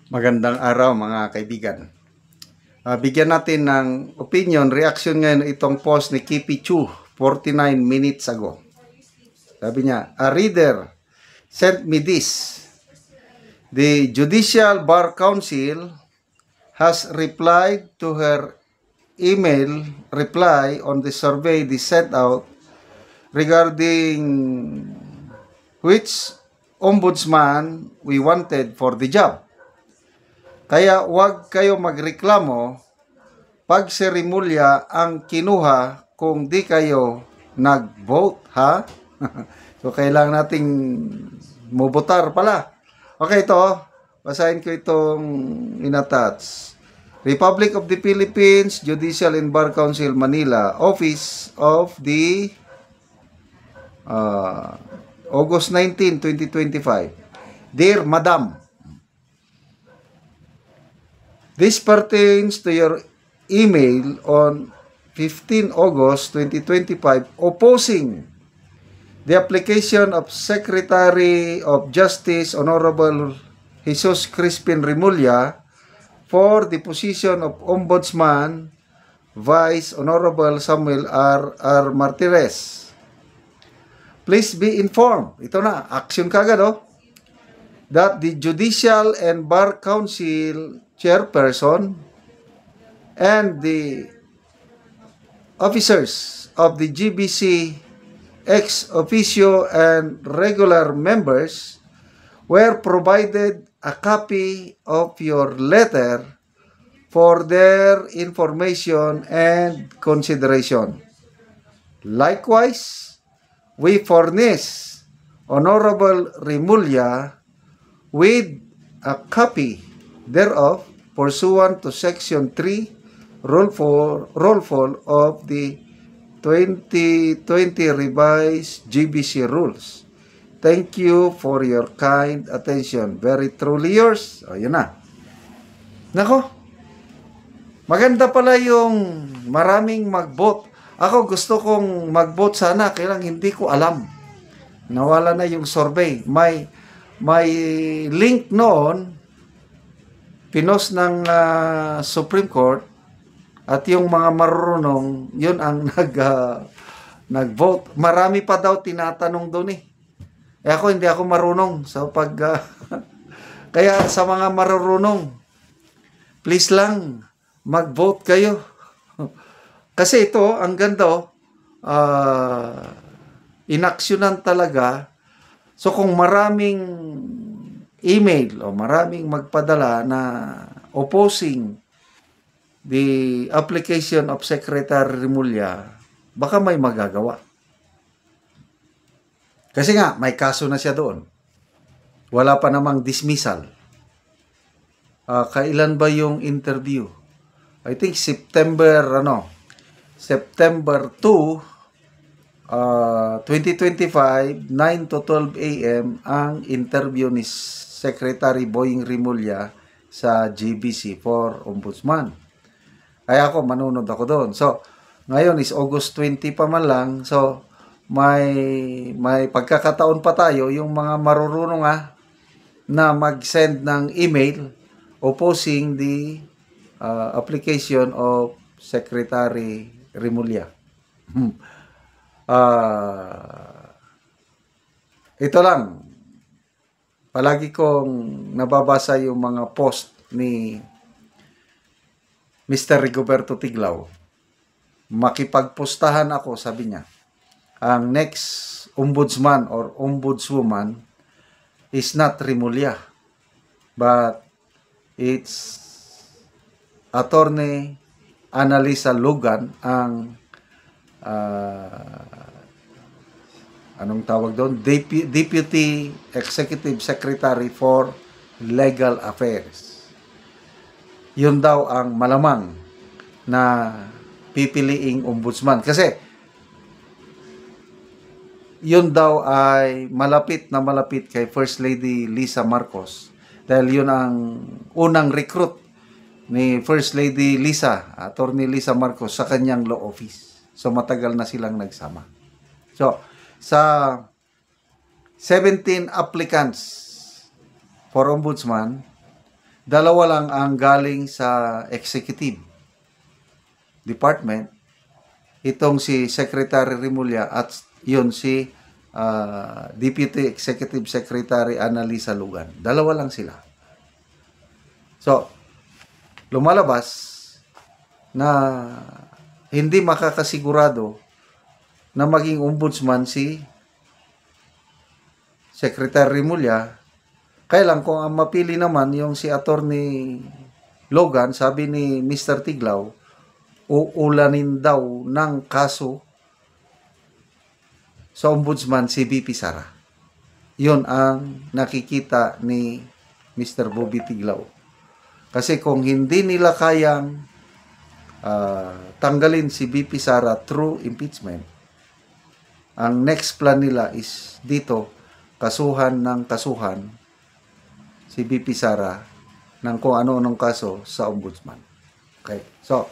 Magandang araw mga kaibigan. Bigyan natin ng opinion, reaction ngayon itong post ni Kipi Chu 49 minutes ago. Sabi niya, a reader sent me this. The Judicial Bar Council has replied to her email reply on the survey they sent out regarding which ombudsman we wanted for the job. Kaya huwag kayo magreklamo pag si Rimulya ang kinuha kung di kayo nag-vote, ha? So, kailangan nating mubotar pala. Okay, ito. Basahin ko itong inattach. Republic of the Philippines, Judicial and Bar Council, Manila, Office of the August 19, 2025. Dear Madam, this pertains to your email on 15 August 2025 opposing the application of Secretary of Justice Honorable Jesus Crispin Rimulya for the position of Ombudsman Vice Honorable Samuel R. Martires. Please be informed, ito na, action kagad that the Judicial and Bar Council Chairperson and the officers of the GBC ex officio and regular members were provided a copy of your letter for their information and consideration. Likewise, we furnish Honorable Rimulya with a copy thereof pursuant to Section 3, Rule 4 of the 2020 revised GBC rules. Thank you for your kind attention. Very truly yours. O, yun na. Nako, maganda pala yung maraming mag-vote. Ako gusto kong mag-vote sana, kailang hindi ko alam. Nawala na yung survey. May link noon, pinost ng Supreme Court, at yung mga marunong, yun ang nag-vote. Marami pa daw tinatanong doon eh. Ako, hindi ako marunong. So, kaya sa mga marunong, please lang, mag-vote kayo. Kasi ito, ang ganda inaksyonan talaga. So, kung maraming email o maraming magpadala na opposing the application of Secretary Rimulya, baka may magagawa. Kasi nga, may kaso na siya doon. Wala pa namang dismissal. Kailan ba yung interview? I think September 2, 2025, 9 to 12 a.m. ang interview ni Secretary Boying Rimulya sa GBC for Ombudsman. Kaya ako, manunod ako doon. So, ngayon is August 20 pa man lang. So, may pagkakataon pa tayo yung mga marurunong na mag-send ng email opposing the application of Secretary Rimulya. Ito lang. Palagi kong nababasa yung mga post ni Mr. Rigoberto Tiglao. Makipagpostahan ako, sabi niya. Ang next ombudsman or ombudswoman is not Rimulya, but it's Attorney Annalisa Lugan, ang anong tawag doon? Deputy Executive Secretary for Legal Affairs. Yun daw ang malamang na pipiliing ombudsman. Kasi yun daw ay malapit na malapit kay First Lady Lisa Marcos. Dahil yun ang unang recruit ni First Lady Lisa, Attorney Lisa Marcos, sa kanyang law office. So matagal na silang nagsama. So, sa 17 applicants for ombudsman, dalawa lang ang galing sa executive department. Itong si Secretary Rimulya at yun si Deputy Executive Secretary Annalisa Lugan. Dalawa lang sila. So, lumalabas na hindi makakasigurado na maging ombudsman si Secretary Rimulya. Kaya lang kung ang mapili naman yung si Attorney Logan, sabi ni Mr. Tiglaw, uulanin daw ng kaso sa ombudsman si VP Sara. Yun ang nakikita ni Mr. Bobby Tiglaw. Kasi kung hindi nila kayang tanggalin si VP Sara through impeachment, ang next plan nila is dito, kasuhan ng kasuhan si VP Sara ng kung ano-anong kaso sa ombudsman. Okay. So,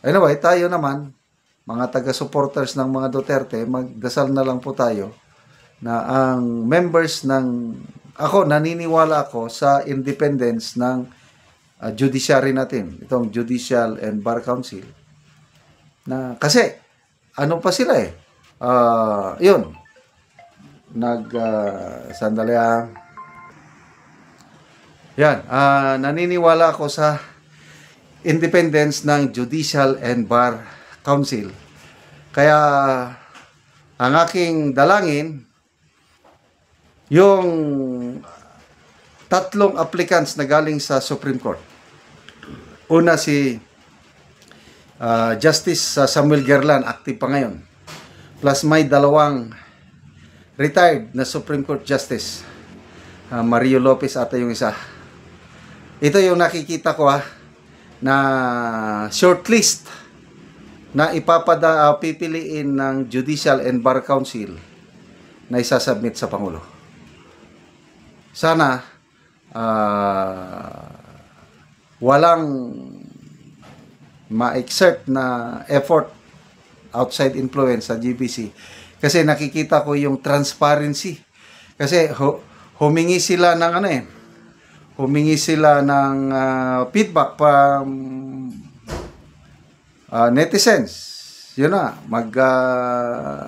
anyway, tayo naman, mga taga-supporters ng mga Duterte, magdasal na lang po tayo na ang members ng, ako, naniniwala ako sa independence ng judiciary natin, itong Judicial and Bar Council. Na, kasi, ano pa sila eh, yun, sandali yan, naniniwala ako sa independence ng Judicial and Bar Council. Kaya ang aking dalangin, yung tatlong applicants na galing sa Supreme Court. Una si Justice Samuel Gerlan, active pa ngayon. Plus may dalawang retired na Supreme Court Justice. Mario Lopez ata yung isa. Ito yung nakikita ko na shortlist na pipiliin ng Judicial and Bar Council na isasubmit sa Pangulo. Sana walang ma-exert na effort outside influence sa GBC kasi nakikita ko yung transparency. Kasi humingi sila ng humingi sila ng feedback from netizens. Yun na, mag-respond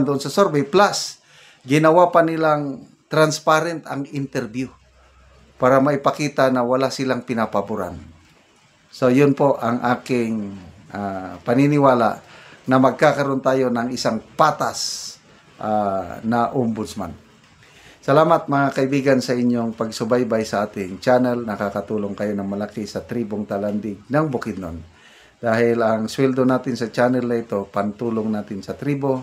doon sa survey. Plus, ginawa pa nilang transparent ang interview para maipakita na wala silang pinapaboran. So, yun po ang aking paniniwala na magkakaroon tayo ng isang patas na ombudsman. Salamat mga kaibigan sa inyong pagsubaybay sa ating channel. Nakakatulong kayo ng malaki sa tribong Talandig ng Bukidnon. Dahil ang sweldo natin sa channel na ito, pantulong natin sa tribo.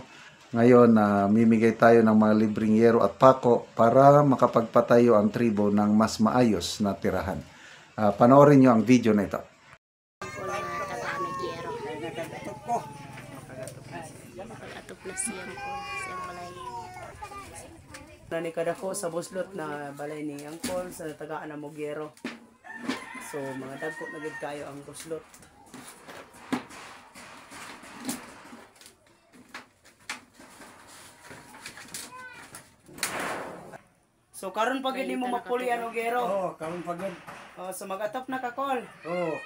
Ngayon, mimigay tayo ng mga libreng yero at pako para makapagpatayo ang tribo ng mas maayos na tirahan. Panoorin nyo ang video na ito. Nani kada ko sa buslot na balay ni Angkol sa tagaan ng Moguero. So mga dagko na gid kayo ang buslot. So karon pag gid mo mapuli ang Moguero. Oo, karon pag yun. Oh, so mag-atop na ka, Kol. Oo.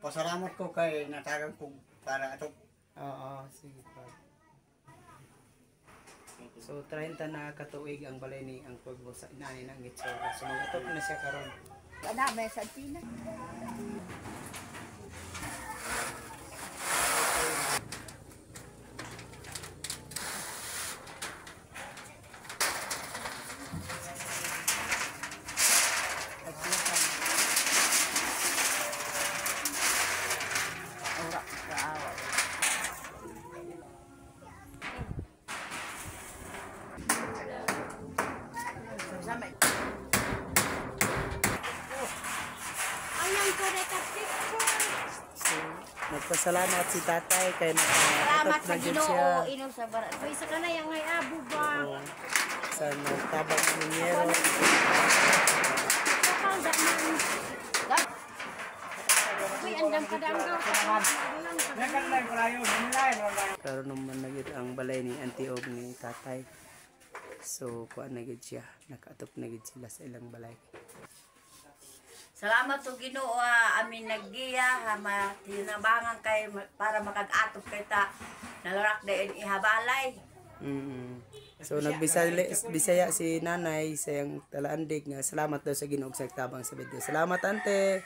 Pasalamat ko kay natagang ko para atop. Oo, sige pa. So 30 na katuig ang balay ni Angkol sa inani ng Gitsura. So mag-atop na siya karon. Ada may sa Tina. Ora kaaway. Samay. So nagpasalamat si tatay kay Salamat nakatop sa na gid siya. Ginoo inom sa barat. Kay sa kanay ang ay abo ba. Sa nagtabang ng Moguero. Kapal da man. Uy, andam kadanggaw sa Karon naman na gid ang balay ni auntie og ni tatay. So kuan na gid siya, nakaatop na gid sila sa ilang balay. Salamat to Ginoo amin naggiya tinabangan kay para makag-atop kay ta nalarak dayon ihabalay. So nagbisaya si nanay sa yang talaandig nga salamat daw sa Ginoo sa tabang sa video. Salamat ante.